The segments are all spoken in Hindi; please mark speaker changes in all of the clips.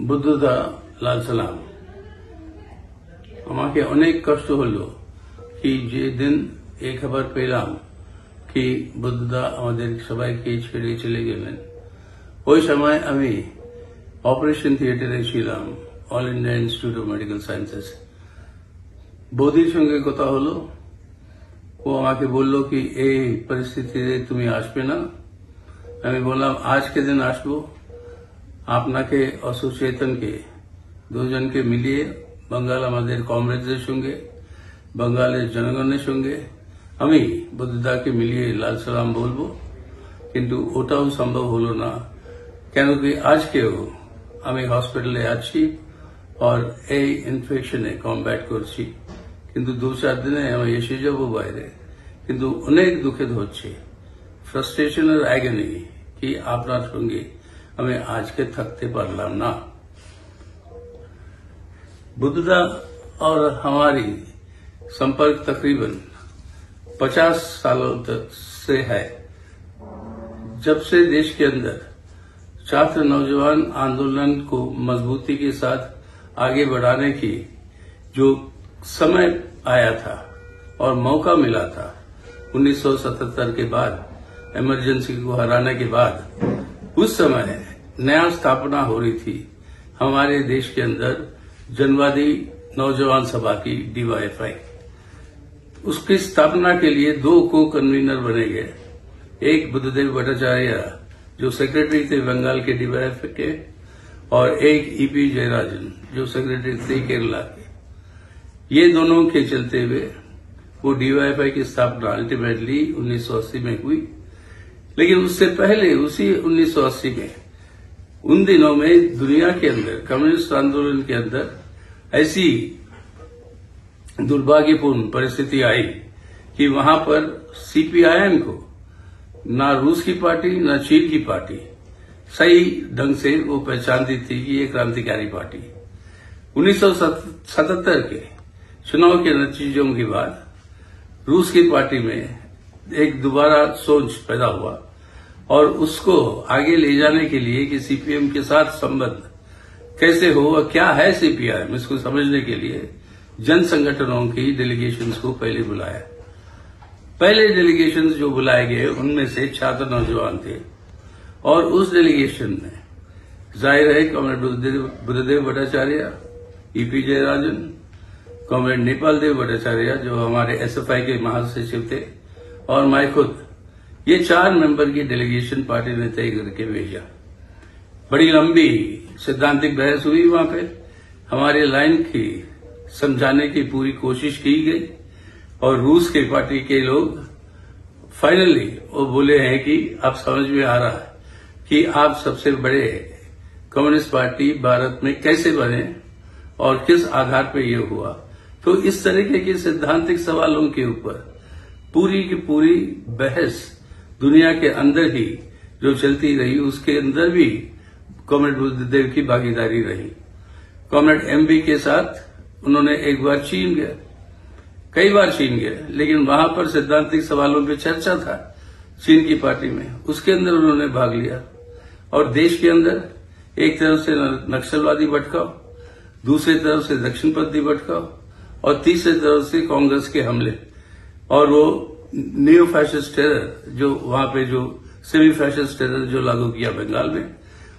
Speaker 1: বুদ্ধদা লাল সালাম আমাকে অনেক কষ্ট হলো কি যে দিন এই খবর পেলাম কি বুদ্ধদা আমাদের সবাইকে ছেড়ে চলে গেলেন। ওই সময় আমি অপারেশন থিয়েটারে ছিলাম, all India institute of medical sciences. বৌদির সঙ্গে কথা হলো, ও আমাকে বলল কি এই পরিস্থিতিতে তুমি আসবে না। আমি বললাম আজকে দিন আসবো, আপনাকে অসুচেতনকে দুজনকে মিলিয়ে বাঙ্গাল আমাদের কমরেডদের সঙ্গে, বাঙ্গালের জনগণের সঙ্গে আমি বুদ্ধদাকে মিলিয়ে লাল সালাম বলবো, কিন্তু ওটাও সম্ভব হলো না। কেন কি আজকেও আমি হসপিটালে আছি আর এই ইনফেকশনে কমব্যাট করছি, কিন্তু 2-4 দিনে আমি এসে যাব বাইরে। কিন্তু অনেক দুঃখিত হচ্ছে, ফ্রাস্ট্রেশনের অ্যাগনি কি আপনার সঙ্গে আমি আজকে থাকতে পারলাম না। बुद्धदा और हमारी संपर्क तकरीबन 50 सालों तक से है। जब से देश के अंदर छात्र नौजवान आंदोलन को मजबूती के साथ आगे बढ़ाने की जो समय आया था और मौका मिला था 1977 के बाद, इमरजेंसी को हराने के बाद, उस समय नया स्थापना हो रही थी हमारे देश के अंदर जनवादी नौजवान सभा की DYFI। उसकी स्थापना के लिए 2 को कन्वीनर बने गए, एक बुद्धदेव भट्टाचार्य जो सेक्रेटरी थे बंगाल के DYFI के, और एक EP जयराजन जो सेक्रेटरी थे केरला के। ये दोनों के चलते हुए वो DYFI की स्थापना अल्टीमेटली 1980 में हुई। लेकिन उससे पहले उसी 1980 में उन दिनों में दुनिया के अंदर कम्युनिस्ट आंदोलन के अंदर ऐसी दुर्भाग्यपूर्ण परिस्थिति आई कि वहां पर CPIM को ना रूस की पार्टी ना चीन की पार्टी सही ढंग से वो पहचानती थी कि ये क्रांतिकारी पार्टी। 1977 के चुनाव के नतीजों के बाद रूस की पार्टी में एक दोबारा सोच पैदा हुआ और उसको आगे ले जाने के लिए कि CPM के साथ संबंध कैसे हो और क्या है CPIM, इसको समझने के लिए जन संगठनों की डेलीगेशंस को पहले बुलाया। पहले डेलीगेशंस जो बुलाए गए उनमें से छात्र नौजवान थे, और उस डेलीगेशन में जाहिर है comrade Buddhadeb Bhattacharya, EP Jayarajan, comrade Nepal Dev Bhattacharya जो हमारे SFI के महासचिव थे, और मैं खुद, ये 4 मेंबर की डेलीगेशन पार्टी ने तय करके भेजा। बड़ी लंबी सिद्धांतिक बहस हुई वहां पे, हमारे लाइन की समझाने की पूरी कोशिश की गई, और रूस के पार्टी के लोग फाइनली वो बोले हैं कि अब समझ में आ रहा है कि आप सबसे बड़े कम्युनिस्ट पार्टी भारत में कैसे बने और किस आधार पर यह हुआ। तो इस तरीके के सिद्धांतिक सवालों के ऊपर पूरी की पूरी बहस दुनिया के अंदर ही जो चलती रही, उसके अंदर भी कॉमरेड बुद्धदेव की भागीदारी रही। कॉमरेड MB के साथ उन्होंने एक बार चीन गए, कई बार चीन गए, लेकिन वहां पर सिद्धांतिक सवालों पे चर्चा था चीन की पार्टी में, उसके अंदर उन्होंने भाग लिया। और देश के अंदर एक तरफ से नक्सलवादी भटकाव, दूसरी तरफ से दक्षिणपंथी भटकाव, और तीसरी तरफ से कांग्रेस के हमले, और वो न्यू फैसिस्ट टेरर जो वहां पे जो सेमी फैसिस्ट टेरर जो लागू किया बंगाल में,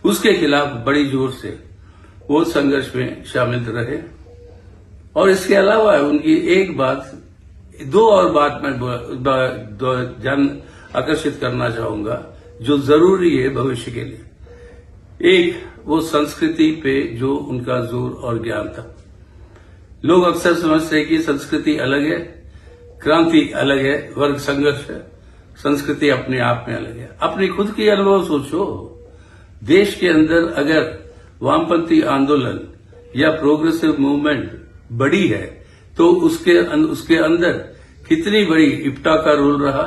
Speaker 1: उसके खिलाफ बड़ी जोर से वो संघर्ष में शामिल रहे। और इसके अलावा उनकी एक बात, 2 और बात मैं ध्यान आकर्षित करना चाहूंगा जो जरूरी है भविष्य के लिए। एक, वो संस्कृति पे जो उनका जोर और ज्ञान था। लोग अक्सर समझते हैं कि संस्कृति अलग है, क्रांति अलग है, वर्ग संघर्ष है, संस्कृति अपने आप में अलग है। अपनी खुद की अनुभव सोचो, देश के अंदर अगर वामपंथी आंदोलन या प्रोग्रेसिव मूवमेंट बड़ी है तो उसके अंदर कितनी बड़ी इप्टा का रोल रहा,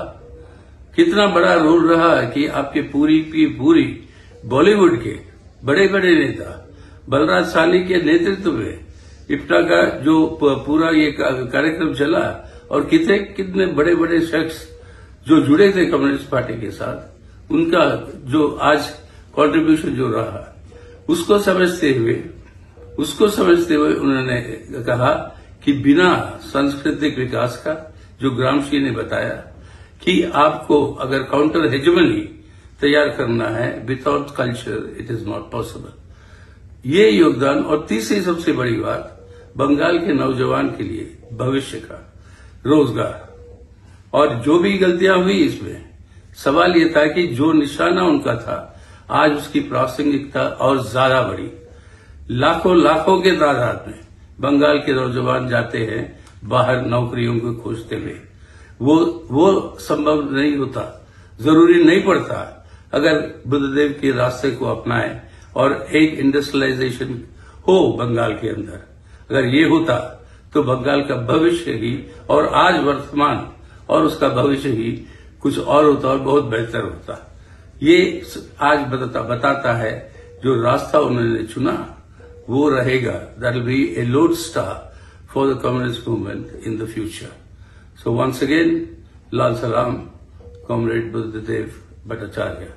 Speaker 1: कितना बड़ा रोल रहा कि आपके पूरी की पूरी बॉलीवुड के बड़े बड़े नेता बलराज साहनी के नेतृत्व में इप्टा का जो पूरा ये कार्यक्रम चला, और कितने बड़े बड़े शख्स जो जुड़े थे कम्युनिस्ट पार्टी के साथ, उनका जो आज कंट्रीब्यूशन जो रहा उसको समझते हुए उन्होंने कहा कि बिना सांस्कृतिक विकास का, जो ग्रामशी ने बताया कि आपको अगर काउंटर हेजेमनी तैयार करना है, without culture it is not possible. ये योगदान, और तीसरी सबसे बड़ी बात, बंगाल के नौजवान के लिए भविष्य का रोजगार। और जो भी गलतियां हुई इसमें, सवाल ये था कि जो निशाना उनका था, आज उसकी प्रासंगिकता और ज्यादा बढ़ी। लाखों के तादाद में बंगाल के नौजवान जाते हैं बाहर नौकरियों को खोजते हुए। वो संभव नहीं होता, जरूरी नहीं पड़ता अगर बुद्धदेव के रास्ते को अपनाएं और एक इंडस्ट्रियलाइजेशन हो बंगाल के अंदर। अगर ये होता तो बंगाल का भविष्य ही, और आज वर्तमान और उसका भविष्य ही कुछ और होता और बहुत बेहतर होता। ये आज बताता है जो रास्ता उन्होंने चुना वो रहेगा, that will be a lode star for the communist movement in the future. So once again लाल सलाम, कॉमरेड बुद्धदेव भट्टाचार्य।